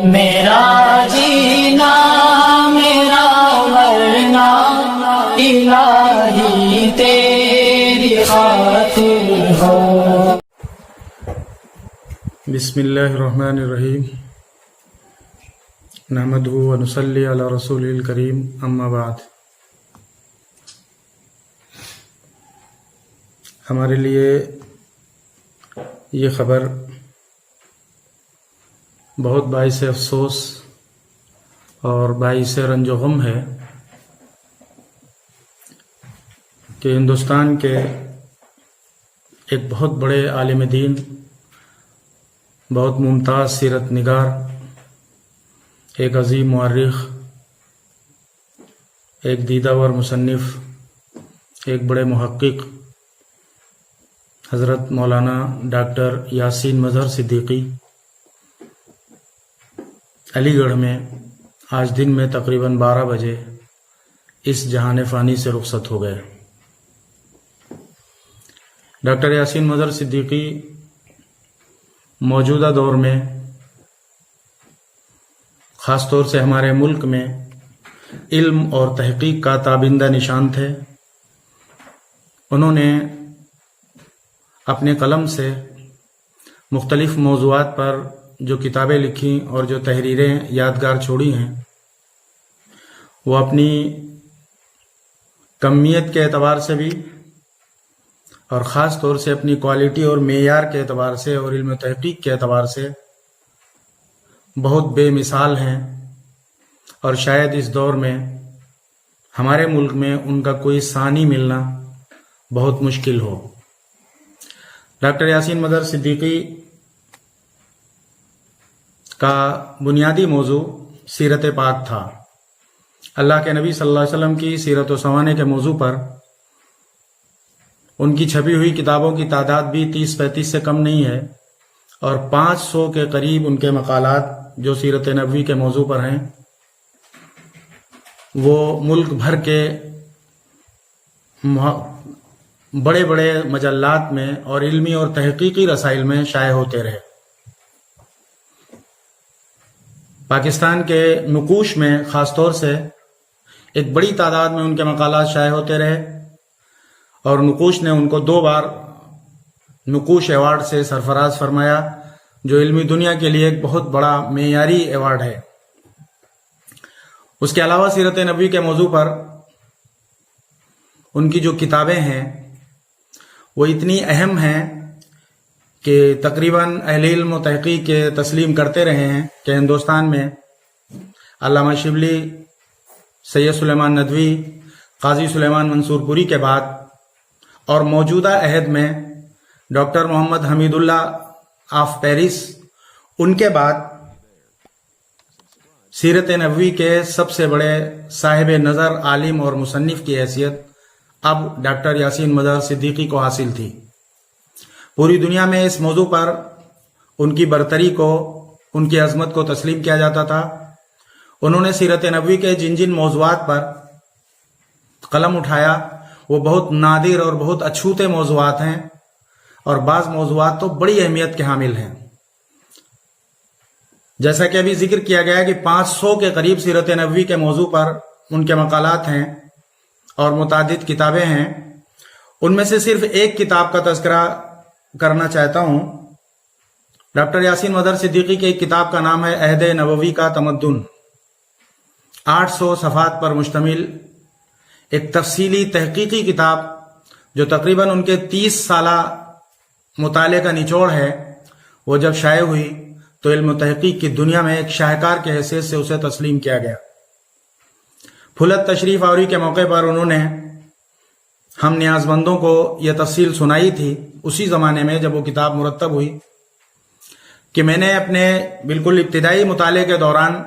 میرا جینا میرا مرنا الہی تیری خاطر ہو۔ بسم اللہ الرحمن الرحیم، نحمدہ و نصلی علی رسول الکریم، اما بعد۔ ہمارے لیے یہ خبر بہت باعث افسوس اور باعث رنج و غم ہے کہ ہندوستان کے ایک بہت بڑے عالم دین، بہت ممتاز سیرت نگار، ایک عظیم مورخ، ایک دیدہ ور مصنف، ایک بڑے محقق حضرت مولانا ڈاکٹر یاسین مظہر صدیقی علی گڑھ میں آج دن میں تقریباً 12 بجے اس جہان فانی سے رخصت ہو گئے۔ ڈاکٹر یاسین مظہر صدیقی موجودہ دور میں خاص طور سے ہمارے ملک میں علم اور تحقیق کا تابندہ نشان تھے۔ انہوں نے اپنے قلم سے مختلف موضوعات پر جو کتابیں لکھیں اور جو تحریریں یادگار چھوڑی ہیں، وہ اپنی کمیت کے اعتبار سے بھی اور خاص طور سے اپنی کوالٹی اور معیار کے اعتبار سے اور علم و تحقیق کے اعتبار سے بہت بے مثال ہیں، اور شاید اس دور میں ہمارے ملک میں ان کا کوئی ثانی ملنا بہت مشکل ہو۔ ڈاکٹر یاسین مظہر صدیقی کا بنیادی موضوع سیرت پاک تھا۔ اللہ کے نبی صلی اللہ علیہ وسلم کی سیرت و سوانے کے موضوع پر ان کی چھپی ہوئی کتابوں کی تعداد بھی 30-35 سے کم نہیں ہے، اور 500 کے قریب ان کے مقالات جو سیرت نبوی کے موضوع پر ہیں وہ ملک بھر کے بڑے بڑے مجلات میں اور علمی اور تحقیقی رسائل میں شائع ہوتے رہے۔ پاکستان کے نقوش میں خاص طور سے ایک بڑی تعداد میں ان کے مقالات شائع ہوتے رہے، اور نقوش نے ان کو 2 بار نقوش ایوارڈ سے سرفراز فرمایا، جو علمی دنیا کے لیے ایک بہت بڑا معیاری ایوارڈ ہے۔ اس کے علاوہ سیرت نبوی کے موضوع پر ان کی جو کتابیں ہیں وہ اتنی اہم ہیں کہ تقریباً اہل علم و تحقیق کے تسلیم کرتے رہے ہیں کہ ہندوستان میں علامہ شبلی، سید سلیمان ندوی، قاضی سلیمان منصور پوری کے بعد اور موجودہ عہد میں doctor Muhammad Hamidullah of Paris, ان کے بعد سیرت نبوی کے سب سے بڑے صاحب نظر عالم اور مصنف کی حیثیت اب ڈاکٹر یاسین مظہر صدیقی کو حاصل تھی۔ پوری دنیا میں اس موضوع پر ان کی برتری کو، ان کی عظمت کو تسلیم کیا جاتا تھا۔ انہوں نے سیرت نبوی کے جن جن موضوعات پر قلم اٹھایا وہ بہت نادر اور بہت اچھوتے موضوعات ہیں، اور بعض موضوعات تو بڑی اہمیت کے حامل ہیں۔ جیسا کہ ابھی ذکر کیا گیا کہ 500 کے قریب سیرت نبوی کے موضوع پر ان کے مقالات ہیں اور متعدد کتابیں ہیں۔ ان میں سے صرف ایک کتاب کا تذکرہ کرنا چاہتا ہوں۔ ڈاکٹر یاسین مظہر صدیقی کی ایک کتاب کا نام ہے عہد نبوی کا تمدن، 800 صفحات پر مشتمل ایک تفصیلی تحقیقی کتاب جو تقریباً ان کے 30 سالہ مطالعے کا نچوڑ ہے۔ وہ جب شائع ہوئی تو علم و تحقیق کی دنیا میں ایک شاہکار کے حیثیت سے اسے تسلیم کیا گیا۔ پھلت تشریف آوری کے موقع پر انہوں نے ہم نیاز مندوں کو یہ تفصیل سنائی تھی، اسی زمانے میں جب وہ کتاب مرتب ہوئی، کہ میں نے اپنے بالکل ابتدائی مطالعے کے دوران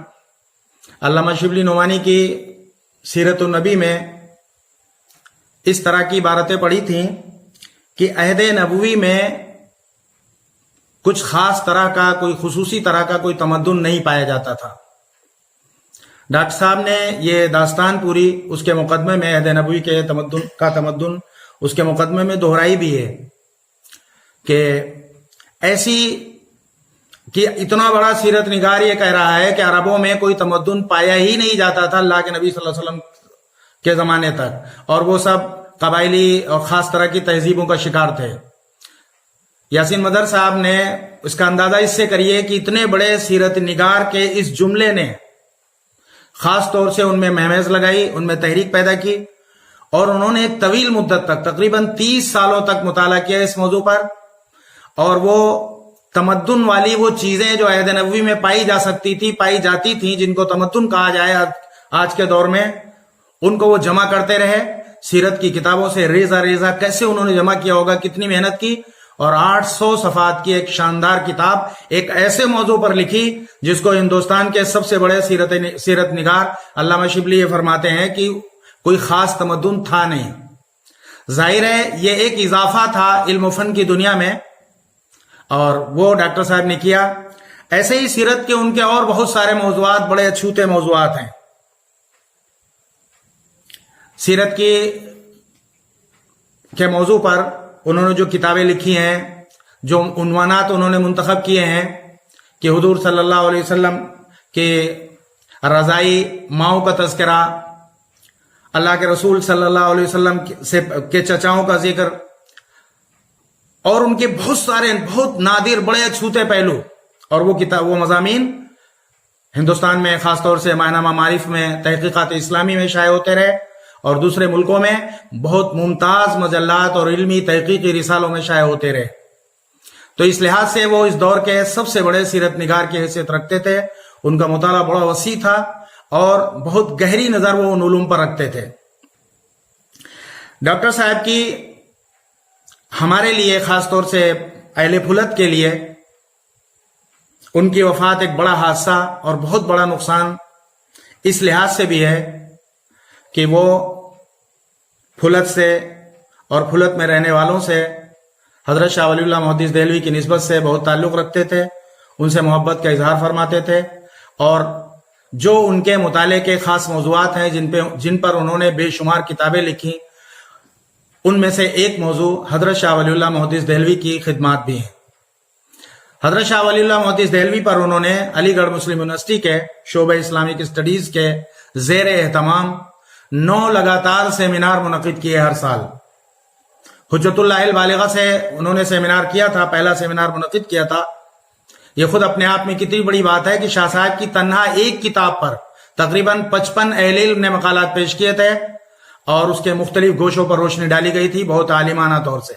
علامہ شبلی نعمانی کی سیرت النبی میں اس طرح کی عبارتیں پڑھی تھیں کہ عہد نبوی میں کچھ خاص طرح کا، کوئی خصوصی طرح کا کوئی تمدن نہیں پایا جاتا تھا۔ ڈاکٹر صاحب نے یہ داستان پوری اس کے مقدمے میں عہد نبوی کے تمدن اس کے مقدمے میں دہرائی بھی ہے کہ ایسی کہ اتنا بڑا سیرت نگار یہ کہہ رہا ہے کہ عربوں میں کوئی تمدن پایا ہی نہیں جاتا تھا اللہ کے نبی صلی اللہ علیہ وسلم کے زمانے تک، اور وہ سب قبائلی اور خاص طرح کی تہذیبوں کا شکار تھے۔ یاسین مدر صاحب نے اس کا اندازہ اس سے کریے کہ اتنے بڑے سیرت نگار کے اس جملے نے خاص طور سے ان میں مہمیز لگائی، ان میں تحریک پیدا کی، اور انہوں نے ایک طویل مدت تک تقریباً 30 سالوں تک مطالعہ کیا اس موضوع پر، اور وہ تمدن والی وہ چیزیں جو عہد نبوی میں پائی جاتی تھیں جن کو تمدن کہا جائے آج کے دور میں، ان کو وہ جمع کرتے رہے سیرت کی کتابوں سے ریزہ ریزہ۔ کیسے انہوں نے جمع کیا ہوگا، کتنی محنت کی، اور 800 صفحات کی ایک شاندار کتاب ایک ایسے موضوع پر لکھی جس کو ہندوستان کے سب سے بڑے سیرت نگار علامہ شبلی یہ فرماتے ہیں کہ کوئی خاص تمدن تھا نہیں۔ ظاہر ہے یہ ایک اضافہ تھا علم و فن کی دنیا میں، اور وہ ڈاکٹر صاحب نے کیا۔ ایسے ہی سیرت کے ان کے اور بہت سارے موضوعات بڑے اچھوتے موضوعات ہیں۔ سیرت کے موضوع پر انہوں نے جو کتابیں لکھی ہیں، جو عنوانات انہوں نے منتخب کیے ہیں کہ حضور صلی اللہ علیہ وسلم کے رضائی ماؤں کا تذکرہ، اللہ کے رسول صلی اللہ علیہ وسلم کے چچاؤں کا ذکر، اور ان کے بہت سارے بہت نادر بڑے اچھوتے پہلو، اور وہ مضامین ہندوستان میں خاص طور سے ماہنامہ معارف میں تحقیقات اسلامی میں شائع ہوتے رہے، اور دوسرے ملکوں میں بہت ممتاز مجلات اور علمی تحقیقی رسالوں میں شائع ہوتے رہے۔ تو اس لحاظ سے وہ اس دور کے سب سے بڑے سیرت نگار کی حیثیت رکھتے تھے۔ ان کا مطالعہ بڑا وسیع تھا اور بہت گہری نظر وہ ان علوم پر رکھتے تھے۔ ڈاکٹر صاحب کی ہمارے لیے، خاص طور سے اہل پھلت کے لیے، ان کی وفات ایک بڑا حادثہ اور بہت بڑا نقصان اس لحاظ سے بھی ہے کہ وہ پھلت سے اور پھلت میں رہنے والوں سے حضرت شاہ ولی اللہ محدث دہلوی کی نسبت سے بہت تعلق رکھتے تھے، ان سے محبت کا اظہار فرماتے تھے، اور جو ان کے مطالعے کے خاص موضوعات ہیں جن پر انہوں نے بے شمار کتابیں لکھی، ان میں سے ایک موضوع حضرت شاہ ولی اللہ محدث دہلوی کی خدمات بھی ہیں۔ حضرت شاہ ولی اللہ محدث دہلوی پر انہوں نے علی گڑھ مسلم یونیورسٹی کے شعبہ اسلامک اسٹڈیز کے زیر اہتمام 9 لگاتار سیمینار منعقد کیے ہر سال۔ حجت اللہ البالغہ سے انہوں نے سیمینار کیا تھا، پہلا سیمینار منعقد کیا تھا۔ یہ خود اپنے آپ میں کتنی بڑی بات ہے کہ شاہ صاحب کی تنہا ایک کتاب پر تقریباً 55 اہل علم نے مقالات پیش کیے تھے، اور اس کے مختلف گوشوں پر روشنی ڈالی گئی تھی بہت عالمانہ طور سے۔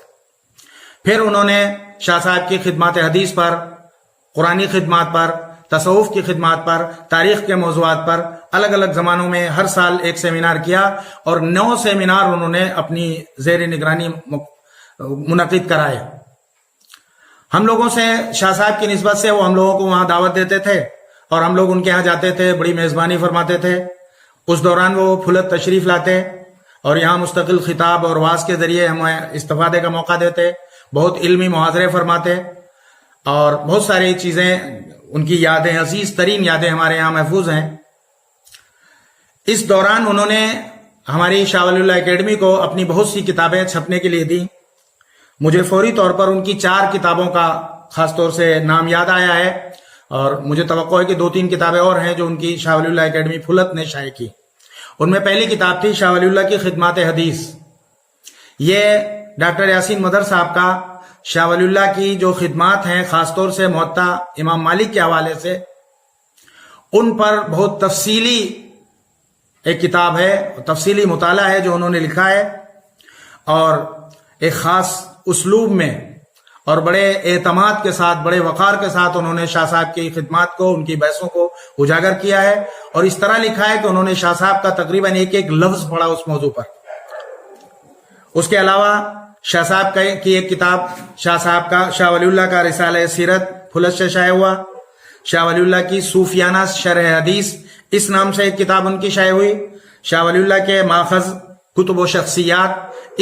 پھر انہوں نے شاہ صاحب کی خدمات حدیث پر، قرآنی خدمات پر، تصوف کی خدمات پر، تاریخ کے موضوعات پر الگ الگ زمانوں میں ہر سال ایک سیمینار کیا، اور 9 سیمینار انہوں نے اپنی زیر نگرانی منعقد کرائے۔ ہم لوگوں سے شاہ صاحب کی نسبت سے وہ ہم لوگوں کو وہاں دعوت دیتے تھے، اور ہم لوگ ان کے ہاں جاتے تھے، بڑی میزبانی فرماتے تھے۔ اس دوران وہ پھلت تشریف لاتے اور یہاں مستقل خطاب اور واعظ کے ذریعے ہمیں استفادے کا موقع دیتے، بہت علمی محاضرے فرماتے، اور بہت ساری چیزیں، ان کی یادیں، عزیز ترین یادیں ہمارے یہاں محفوظ ہیں۔ اس دوران انہوں نے ہماری شاہ ولی اللہ اکیڈمی کو اپنی بہت سی کتابیں چھپنے کے لیے دی۔ مجھے فوری طور پر ان کی 4 کتابوں کا خاص طور سے نام یاد آیا ہے، اور مجھے توقع ہے کہ 2-3 کتابیں اور ہیں جو ان کی شاہ ولی اللہ اکیڈمی پھلت نے شائع کی۔ ان میں پہلی کتاب تھی شاہ ولی اللہ کی خدمات حدیث۔ یہ ڈاکٹر یاسین مدر صاحب کا شاہ ولی اللہ کی جو خدمات ہیں، خاص طور سے موطا امام مالک کے حوالے سے، ان پر بہت تفصیلی ایک کتاب ہے، تفصیلی مطالعہ ہے جو انہوں نے لکھا ہے، اور ایک خاص اسلوب میں اور بڑے اعتماد کے ساتھ، بڑے وقار کے ساتھ انہوں نے شاہ صاحب کی خدمات کو، ان کی بحثوں کو اجاگر کیا ہے، اور اس طرح لکھا ہے کہ انہوں نے شاہ صاحب کا تقریباً ایک لفظ پڑھا اس موضوع پر۔ اس کے علاوہ شاہ صاحب کی ایک کتاب، شاہ ولی اللہ کا رسالہ سیرت پھلت سے شائع ہوا۔ شاہ ولی اللہ کی صوفیانہ شرح حدیث اس نام سے ایک کتاب ان کی شائع ہوئی۔ شاہ ولی اللہ کے ماخذ کتب و شخصیات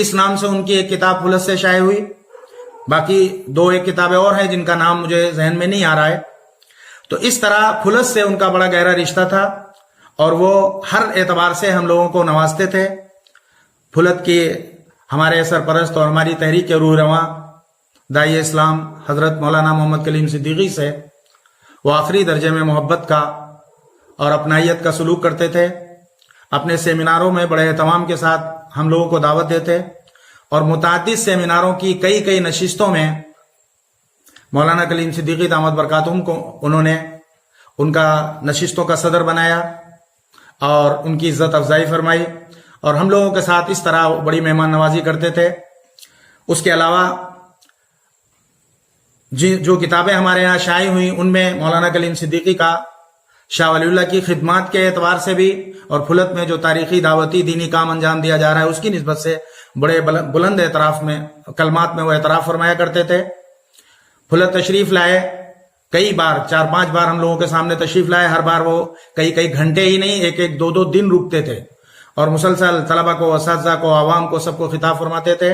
اس نام سے ان کی ایک کتاب پھلت سے شائع ہوئی۔ باقی 2-1 کتابیں اور ہیں جن کا نام مجھے ذہن میں نہیں آ رہا ہے۔ تو اس طرح پھلت سے ان کا بڑا گہرا رشتہ تھا، اور وہ ہر اعتبار سے ہم لوگوں کو نوازتے تھے۔ پھلت کی ہمارے سرپرست اور ہماری تحریک کے روح رواں داعی اسلام حضرت مولانا محمد کلیم صدیقی سے وہ آخری درجے میں محبت کا اور اپنائیت کا سلوک کرتے تھے. اپنے سیمیناروں میں بڑے اہتمام کے ساتھ ہم لوگوں کو دعوت دیتے اور متعدد سیمیناروں کی کئی نشستوں میں مولانا کلیم صدیقی دامت برکاتہم کو انہوں نے ان کا نشستوں کا صدر بنایا اور ان کی عزت افزائی فرمائی اور ہم لوگوں کے ساتھ اس طرح بڑی مہمان نوازی کرتے تھے. اس کے علاوہ جو کتابیں ہمارے یہاں شائع ہوئیں ان میں مولانا کلیم صدیقی کا شاہ ولی اللہ کی خدمات کے اعتبار سے بھی اور پھلت میں جو تاریخی دعوتی دینی کام انجام دیا جا رہا ہے اس کی نسبت سے بڑے بلند اعتراف میں کلمات میں وہ اعتراف فرمایا کرتے تھے. پھلت تشریف لائے کئی بار 4-5 بار ہم لوگوں کے سامنے تشریف لائے. ہر بار وہ کئی گھنٹے ہی نہیں 1-2 دن رکتے تھے اور مسلسل طلبہ کو اساتذہ کو عوام کو سب کو خطاب فرماتے تھے.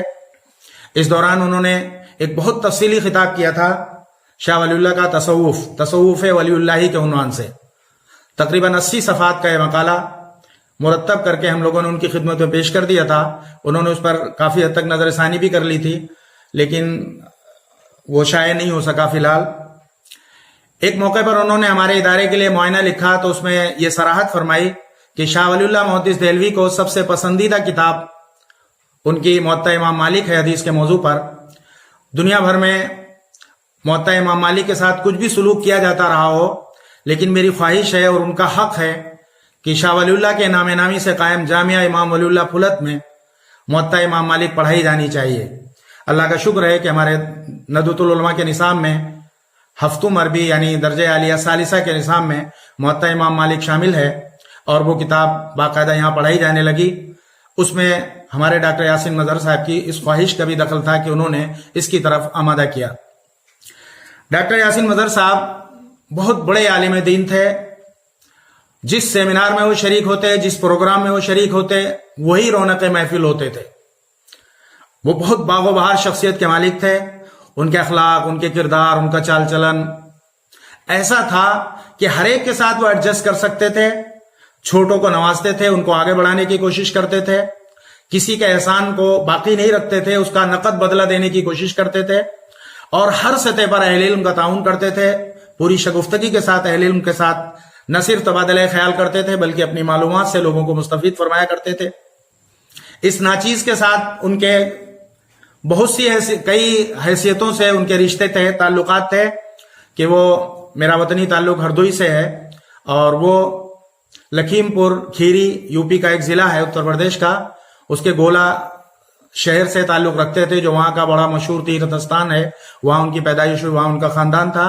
اس دوران انہوں نے ایک بہت تفصیلی خطاب کیا تھا شاہ ولی اللہ کا تصوف ولی اللہ کے عنوان سے. تقریباً 80 صفحات کا یہ مقالہ مرتب کر کے ہم لوگوں نے ان کی خدمت میں پیش کر دیا تھا. انہوں نے اس پر کافی حد تک نظر ثانی بھی کر لی تھی لیکن وہ شائع نہیں ہو سکا فی الحال. ایک موقع پر انہوں نے ہمارے ادارے کے لیے معائنہ لکھا تو اس میں یہ صراحت فرمائی کہ شاہ ولی اللہ محدث دہلوی کو سب سے پسندیدہ کتاب ان کی موطا امام مالک ہے حدیث کے موضوع پر. دنیا بھر میں موطا امام مالک کے ساتھ کچھ بھی سلوک کیا جاتا رہا ہو لیکن میری خواہش ہے اور ان کا حق ہے کہ شاہ ولی اللہ کے نام نامی سے قائم جامعہ امام ولی اللہ پھلت میں موطا امام مالک پڑھائی جانی چاہیے. اللہ کا شکر ہے کہ ہمارے ندوۃ العلماء کے نصاب میں ہفتم عربی یعنی درجہ عالیہ ثالثہ کے نصاب میں موطا امام مالک شامل ہے اور وہ کتاب باقاعدہ یہاں پڑھائی جانے لگی. اس میں ہمارے ڈاکٹر یاسین مظہر صاحب کی اس خواہش کا بھی دخل تھا کہ انہوں نے اس کی طرف آمادہ کیا. ڈاکٹر یاسین مظہر صاحب بہت بڑے عالم دین تھے. جس سیمینار میں وہ شریک ہوتے جس پروگرام میں وہ شریک ہوتے وہی رونق محفل ہوتے تھے. وہ بہت باغ و بہار شخصیت کے مالک تھے. ان کے اخلاق ان کے کردار ان کا چال چلن ایسا تھا کہ ہر ایک کے ساتھ وہ ایڈجسٹ کر سکتے تھے. چھوٹوں کو نوازتے تھے ان کو آگے بڑھانے کی کوشش کرتے تھے. کسی کے احسان کو باقی نہیں رکھتے تھے اس کا نقد بدلہ دینے کی کوشش کرتے تھے اور ہر سطح پر اہل علم کا تعاون کرتے تھے. پوری شگفتگی کے ساتھ اہل علم کے ساتھ نہ صرف تبادلہ خیال کرتے تھے بلکہ اپنی معلومات سے لوگوں کو مستفید فرمایا کرتے تھے. اس ناچیز کے ساتھ ان کے بہت سی کئی حیثیتوں سے ان کے رشتے تھے تعلقات تھے کہ وہ میرا وطنی تعلق ہردوئی سے ہے اور وہ لکھیم پور کھیری یو پی کا ایک ضلع ہے اتر پردیش کا اس کے گولا شہر سے تعلق رکھتے تھے جو وہاں کا بڑا مشہور تیرتھ استان ہے. وہاں ان کی پیدائش ہوئی وہاں ان کا خاندان تھا.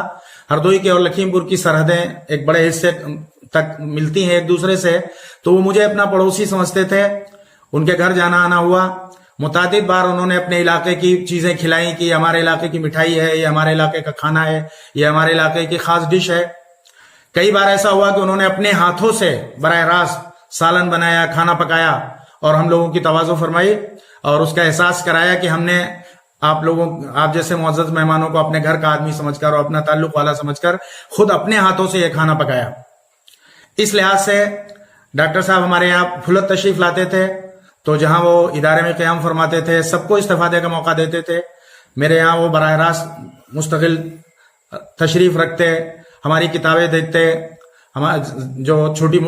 ہردوئی کے اور لکھیم پور کی سرحدیں ایک بڑے حصے تک ملتی ہیں ایک دوسرے سے تو وہ مجھے اپنا پڑوسی سمجھتے تھے. ان کے گھر جانا آنا ہوا. متعدد بار انہوں نے اپنے علاقے کی چیزیں کھلائیں کہ ہمارے علاقے کی مٹھائی ہے یہ ہمارے علاقے کا کھانا ہے یہ ہمارے علاقے کی خاص ڈش ہے. کئی بار ایسا ہوا کہ انہوں نے اپنے ہاتھوں سے براہ راست سالن بنایا کھانا پکایا اور ہم لوگوں کی تواضع فرمائی اور اس کا احساس کرایا کہ ہم نے آپ جیسے معزز مہمانوں کو اپنے گھر کا آدمی سمجھ کر اور اپنا تعلق والا سمجھ کر خود اپنے ہاتھوں سے یہ کھانا پکایا. اس لحاظ سے ڈاکٹر صاحب ہمارے یہاں پھلت تشریف لاتے تھے تو جہاں وہ ادارے میں قیام فرماتے تھے سب کو استفادے کا موقع دیتے تھے. میرے یہاں وہ براہ راست مستقل تشریف رکھتے ہماری کتابیں دیکھتے. جو چھوٹی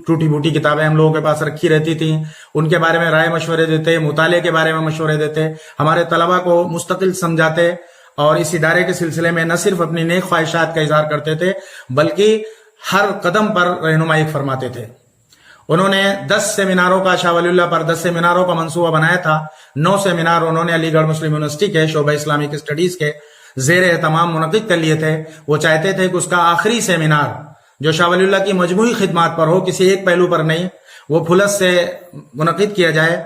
ٹوٹی بوٹی کتابیں ہم لوگوں کے پاس رکھی رہتی تھیں ان کے بارے میں رائے مشورے دیتے مطالعے کے بارے میں مشورے دیتے ہمارے طلبہ کو مستقل سمجھاتے اور اس ادارے کے سلسلے میں نہ صرف اپنی نیک خواہشات کا اظہار کرتے تھے بلکہ ہر قدم پر رہنمائی فرماتے تھے. انہوں نے 10 سیمیناروں کا شاہ ولی اللہ پر 10 سیمیناروں کا منصوبہ بنایا تھا. 9 سیمینار انہوں نے علی گڑھ مسلم یونیورسٹی کے شعبہ اسلامک اسٹڈیز کے زیر اہتمام منعقد کر لیے تھے. وہ چاہتے تھے کہ اس کا آخری سیمینار جو شاہ ولی اللہ کی مجموعی خدمات پر ہو کسی ایک پہلو پر نہیں وہ پھلت سے منعقد کیا جائے.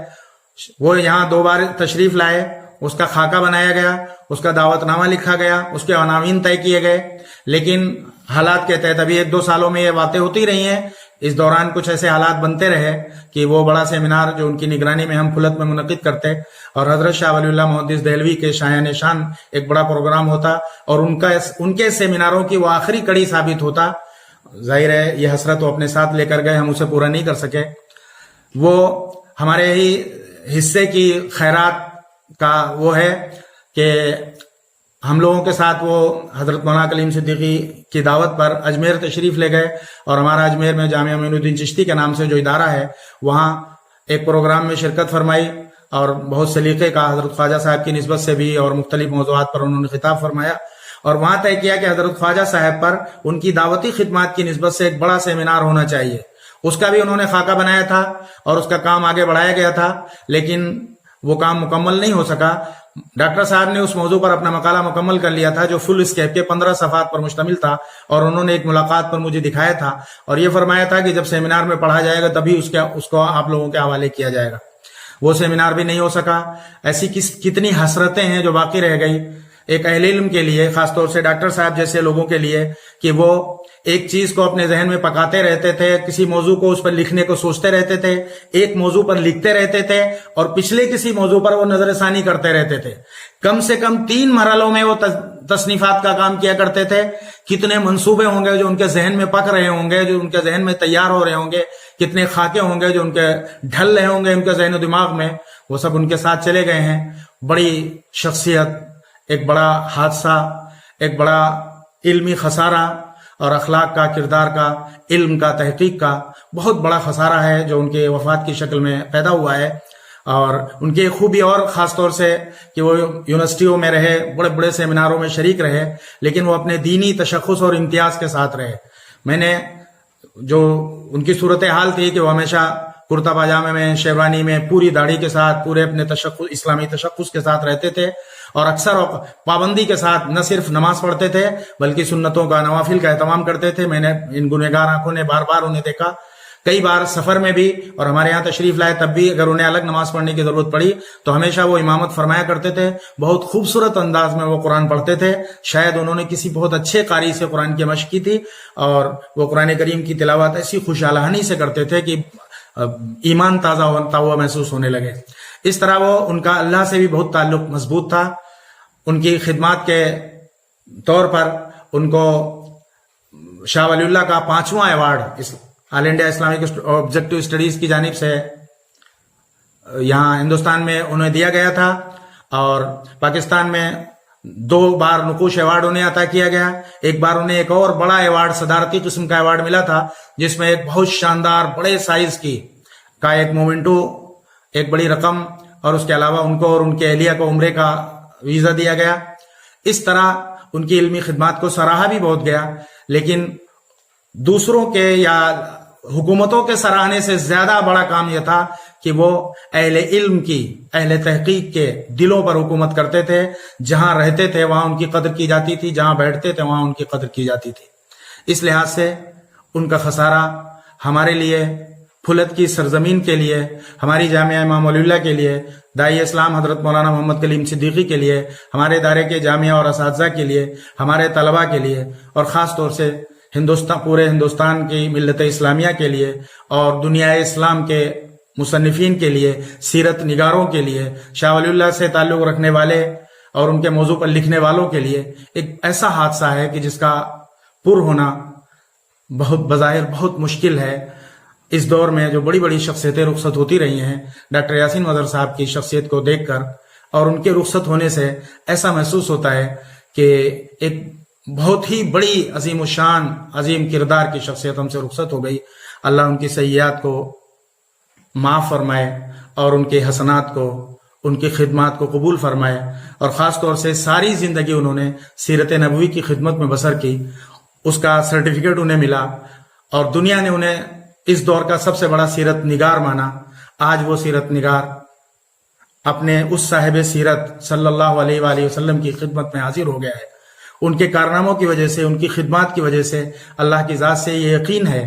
وہ یہاں 2 بار تشریف لائے. اس کا خاکہ بنایا گیا اس کا دعوت نامہ لکھا گیا اس کے عناوین طے کیے گئے لیکن حالات کے تحت ابھی 1-2 سالوں میں یہ باتیں ہوتی رہی ہیں. اس دوران کچھ ایسے حالات بنتے رہے کہ وہ بڑا سیمینار جو ان کی نگرانی میں ہم پھلت میں منعقد کرتے اور حضرت شاہ ولی اللہ محدث دہلوی کے شایان شان ایک بڑا پروگرام ہوتا اور ان کے سیمیناروں کی وہ آخری کڑی ثابت ہوتا. ظاہر ہے یہ حسرت وہ اپنے ساتھ لے کر گئے ہم اسے پورا نہیں کر سکے. وہ ہمارے ہی حصے کی خیرات کا وہ ہے کہ ہم لوگوں کے ساتھ وہ حضرت مولانا کلیم صدیقی کی دعوت پر اجمیر تشریف لے گئے، اور ہمارا اجمیر میں جامعہ معین الدین چشتی کے نام سے جو ادارہ ہے وہاں ایک پروگرام میں شرکت فرمائی، اور بہت سلیقے کا حضرت خواجہ صاحب کی نسبت سے بھی اور مختلف موضوعات پر انہوں نے خطاب فرمایا، اور وہاں طے کیا کہ حضرت خواجہ صاحب پر ان کی دعوتی خدمات کی نسبت سے ایک بڑا سیمینار ہونا چاہیے۔ اس کا بھی انہوں نے خاکہ بنایا تھا اور اس کا کام آگے بڑھایا گیا تھا، لیکن وہ کام مکمل نہیں ہو سکا۔ ڈاکٹر صاحب نے اس موضوع پر اپنا مقالہ مکمل کر لیا تھا جو فل اسکیپ کے 15 صفحات پر مشتمل تھا، اور انہوں نے ایک ملاقات پر مجھے دکھایا تھا اور یہ فرمایا تھا کہ جب سیمینار میں پڑھا جائے گا تبھی اس کو آپ لوگوں کے حوالے کیا جائے گا۔ وہ سیمینار بھی نہیں ہو سکا۔ ایسی کتنی حسرتیں ہیں جو باقی رہ گئی ایک اہل علم کے لیے، خاص طور سے ڈاکٹر صاحب جیسے لوگوں کے لیے، کہ وہ ایک چیز کو اپنے ذہن میں پکاتے رہتے تھے، کسی موضوع کو اس پر لکھنے کو سوچتے رہتے تھے، ایک موضوع پر لکھتے رہتے تھے اور پچھلے کسی موضوع پر وہ نظر ثانی کرتے رہتے تھے۔ کم سے کم 3 مرحلوں میں وہ تصنیفات کا کام کیا کرتے تھے۔ کتنے منصوبے ہوں گے جو ان کے ذہن میں پک رہے ہوں گے، جو ان کے ذہن میں تیار ہو رہے ہوں گے، کتنے خاکے ہوں گے جو ان کے ڈھل رہے ہوں گے ان کے ذہن و دماغ میں، وہ سب ان کے ساتھ چلے گئے ہیں۔ بڑی شخصیت، ایک بڑا حادثہ، ایک بڑا علمی خسارہ اور اخلاق کا، کردار کا، علم کا، تحقیق کا بہت بڑا خسارہ ہے جو ان کے وفات کی شکل میں پیدا ہوا ہے۔ اور ان کی خوبی اور خاص طور سے کہ وہ یونیورسٹیوں میں رہے، بڑے بڑے سیمیناروں میں شریک رہے، لیکن وہ اپنے دینی تشخص اور امتیاز کے ساتھ رہے۔ میں نے جو ان کی صورتحال تھی کہ وہ ہمیشہ کرتا پاجامے میں، شیروانی میں، پوری داڑھی کے ساتھ، پورے اپنے اسلامی تشخص کے ساتھ رہتے تھے، اور اکثر پابندی کے ساتھ نہ صرف نماز پڑھتے تھے بلکہ سنتوں کا، نوافل کا اہتمام کرتے تھے۔ میں نے ان گنہگار آنکھوں نے بار بار انہیں دیکھا، کئی بار سفر میں بھی اور ہمارے یہاں تشریف لائے تب بھی اگر انہیں الگ نماز پڑھنے کی ضرورت پڑی تو ہمیشہ وہ امامت فرمایا کرتے تھے۔ بہت خوبصورت انداز میں وہ قرآن پڑھتے تھے، شاید انہوں نے کسی بہت اچھے قاری سے قرآن کی مشق کی تھی، اور وہ قرآن کریم کی تلاوت ایسی خوشالہانی سے کرتے تھے کہ ایمان تازہ ہوتا ہوا محسوس ہونے لگے۔ اس طرح وہ ان کا اللہ سے بھی بہت تعلق مضبوط تھا۔ ان کی خدمات کے طور پر ان کو شاہ ولی اللہ کا 5واں ایوارڈ آل انڈیا اسلامک آبجیکٹو اسٹڈیز کی جانب سے یہاں ہندوستان میں انہیں دیا گیا تھا، اور پاکستان میں 2 بار نقوش ایوارڈ انہیں عطا کیا گیا۔ ایک بار انہیں ایک اور بڑا ایوارڈ، صدارتی قسم کا ایوارڈ ملا تھا، جس میں ایک بہت شاندار بڑے سائز کا ایک مومنٹو، ایک بڑی رقم، اور اس کے علاوہ ان کو اور ان کے اہلیہ کو عمرے کا ویزا دیا گیا۔ اس طرح ان کی علمی خدمات کو سراہا بھی بہت گیا، لیکن دوسروں کے یا حکومتوں کے سراہنے سے زیادہ بڑا کام یہ تھا کہ وہ اہل علم کی، اہل تحقیق کے دلوں پر حکومت کرتے تھے۔ جہاں رہتے تھے وہاں ان کی قدر کی جاتی تھی، جہاں بیٹھتے تھے وہاں ان کی قدر کی جاتی تھی۔ اس لحاظ سے ان کا خسارہ ہمارے لیے، پھلت کی سرزمین کے لیے، ہماری جامعہ امام ولی اللہ کے لیے، داعی اسلام حضرت مولانا محمد کلیم صدیقی کے لیے، ہمارے ادارے کے جامعہ اور اساتذہ کے لیے، ہمارے طلباء کے لیے، اور خاص طور سے پورے ہندوستان کی ملت اسلامیہ کے لیے اور دنیا اسلام کے مصنفین کے لیے، سیرت نگاروں کے لیے، شاہ ولی اللہ سے تعلق رکھنے والے اور ان کے موضوع پر لکھنے والوں کے لیے ایک ایسا حادثہ ہے کہ جس کا پر ہونا بظاہر بہت مشکل ہے۔ اس دور میں جو بڑی بڑی شخصیتیں رخصت ہوتی رہی ہیں، ڈاکٹر یاسین مظہر صاحب کی شخصیت کو دیکھ کر اور ان کے رخصت ہونے سے ایسا محسوس ہوتا ہے کہ ایک بہت ہی بڑی عظیم الشان، عظیم کردار کی شخصیت ہم سے رخصت ہو گئی۔ اللہ ان کی سیئات کو معاف فرمائے اور ان کے حسنات کو، ان کی خدمات کو قبول فرمائے، اور خاص طور سے ساری زندگی انہوں نے سیرت نبوی کی خدمت میں بسر کی، اس کا سرٹیفکیٹ انہیں ملا، اور دنیا نے انہیں اس دور کا سب سے بڑا سیرت نگار مانا۔ آج وہ سیرت نگار اپنے اس صاحب سیرت صلی اللہ علیہ وآلہ وسلم کی خدمت میں حاضر ہو گیا ہے۔ ان کے کارناموں کی وجہ سے، ان کی خدمات کی وجہ سے اللہ کی ذات سے یہ یقین ہے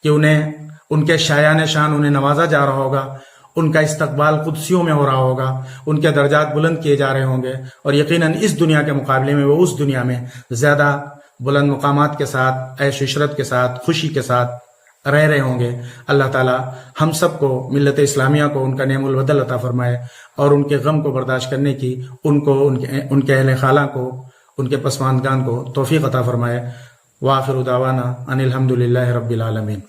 کہ انہیں ان کے شایان شان انہیں نوازا جا رہا ہوگا، ان کا استقبال قدسیوں میں ہو رہا ہوگا، ان کے درجات بلند کیے جا رہے ہوں گے، اور یقیناً اس دنیا کے مقابلے میں وہ اس دنیا میں زیادہ بلند مقامات کے ساتھ، عیش و عشرت کے ساتھ، خوشی کے ساتھ رہ رہے ہوں گے۔ اللہ تعالی ہم سب کو، ملت اسلامیہ کو، ان کا نعم البدل عطا فرمائے، اور ان کے غم کو برداشت کرنے کی ان کو، ان کے اہل خالہ کو، ان کے پسماندگان کو توفیق عطا فرمائے۔ وآخر دعوانا ان الحمد للہ رب العالمین۔